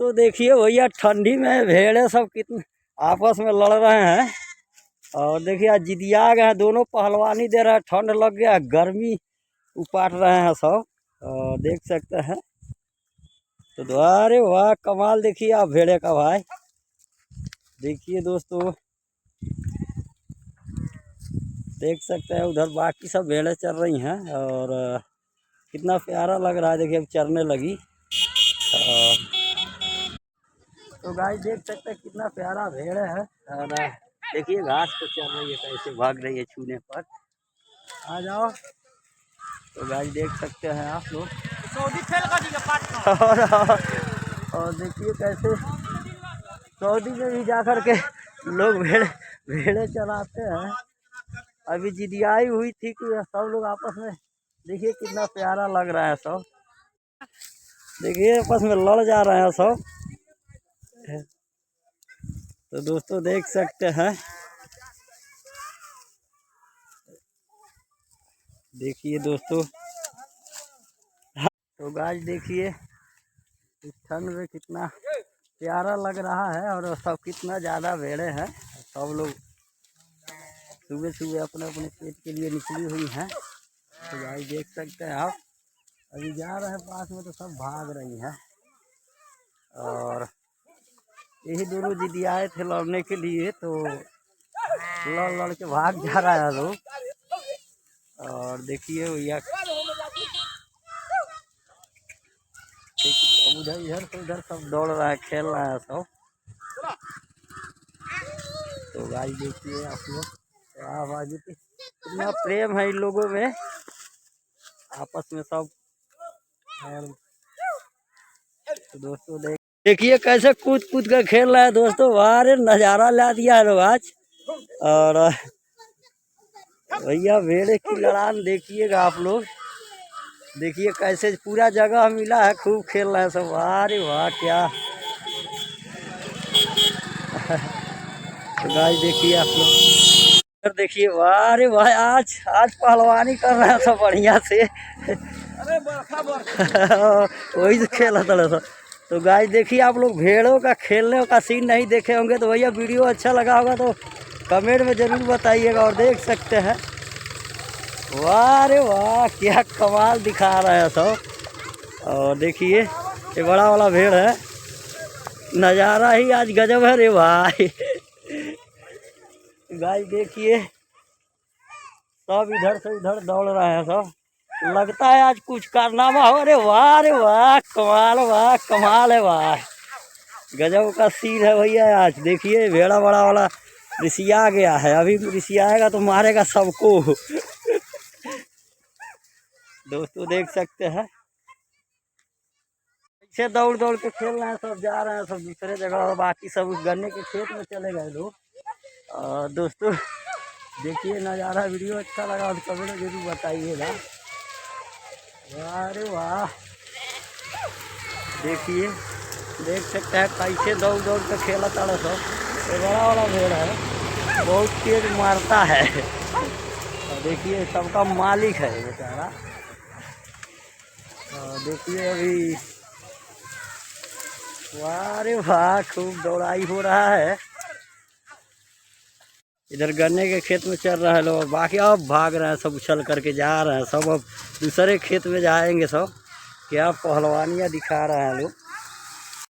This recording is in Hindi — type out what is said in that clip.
तो देखिए भैया ठंडी में भेड़े सब कितने आपस में लड़ रहे हैं। और देखिए आज जिदिया गए हैं, दोनों पहलवानी दे रहे हैं। ठंड लग गया, गर्मी उपाट रहे हैं सब। और देख सकते हैं तो अरे वाह कमाल। देखिए आप भेड़े का भाई, देखिए दोस्तों देख सकते हैं उधर बाकी सब भेड़ें चल रही हैं। और कितना प्यारा लग रहा है। देखिए अब चरने लगी। तो गाइस देख सकते हैं कितना प्यारा भेड़ है। और देखिए घास पे चल रही है, कैसे भाग रही है छूने पर। आ जाओ। तो गाइस देख सकते हैं आप लोग। और देखिए कैसे सऊदी में भी जा कर के लोग भेड़े चलाते हैं। अभी जिदियाई हुई थी कि सब लोग आपस में, देखिए कितना प्यारा लग रहा है सब। देखिए आपस में लड़ जा रहे हैं सब। तो दोस्तों देख सकते हैं, देखिए दोस्तों। तो गाइस देखिए इस ठंड में कितना प्यारा लग रहा है। और सब कितना ज़्यादा भेड़े हैं। सब लोग सुबह सुबह अपने अपने पेट के लिए निकली हुई हैं। तो गाइस देख सकते हैं आप। अभी जा रहे हैं पास में तो सब भाग रही हैं। और यही दोनों जिद्दी आए थे लड़ने के लिए, तो लड़ लड़ के भाग जा रहा है लोग। और देखिए भैया उधर इधर से उधर सब दौड़ रहा है, खेल रहा है सब। तो गाइस देखिए आप लोग, तो आप आगे कितना प्रेम है इन लोगों में आपस में सब। और तो दोस्तों देखिए कैसे कूद कूद कर खेल रहा है दोस्तों। बाहर नज़ारा ला दिया है लोग आज। और भैया भेड़े की लड़ान देखिएगा आप लोग। देखिए कैसे पूरा जगह मिला है, खूब खेल रहे हैं सब। अरे वाह क्या। तो गाइस देखिए आप लोग, देखिए वाह रे भाई आज आज पहलवानी कर रहे हैं सब बढ़िया से। अरे वही से खेला था सब। तो गाइस देखिए आप लोग भेड़ों का खेलने का सीन नहीं देखे होंगे तो भैया वीडियो अच्छा लगा होगा तो कमेंट में ज़रूर बताइएगा। और देख सकते हैं वाह रे वाह क्या कमाल दिखा रहा है सब। और देखिए ये बड़ा वाला भेड़ है, नज़ारा ही आज गजब है रे भाई। गाइस देखिए सब इधर से उधर दौड़ रहे हैं सब। लगता है आज कुछ कारनामा हो। अरे वाह वाह कमाल है भाई, गजब का सीन है भैया आज। देखिए भेड़ा बड़ा वाला रिसिया गया है, अभी रिसियाएगा तो मारेगा सबको। दोस्तों देख सकते हैं पीछे दौड़ दौड़ के खेल रहे हैं सब, जा रहे हैं सब दूसरे जगह। और बाकी सब उस गन्ने के खेत में चले गए लोग। और दोस्तों देखिए नज़ारा, वीडियो अच्छा लगा तो कमेंट जरूर बताइएगा। अरे वाह देखिए देख सकते हैं कैसे दौड़ दौड़ कर खेला था सब। ये बड़ा वाला भेड़ है, बहुत तेज मारता है। और देखिए सबका मालिक है बेचारा। देखिए अभी वाह रे वाह खूब दौड़ाई हो रहा है। इधर गन्ने के खेत में चल रहा है लोग, बाकी अब भाग रहे हैं सब, उछल करके जा रहे हैं सब। अब दूसरे खेत में जाएंगे सब। क्या पहलवानियाँ दिखा रहे हैं लोग।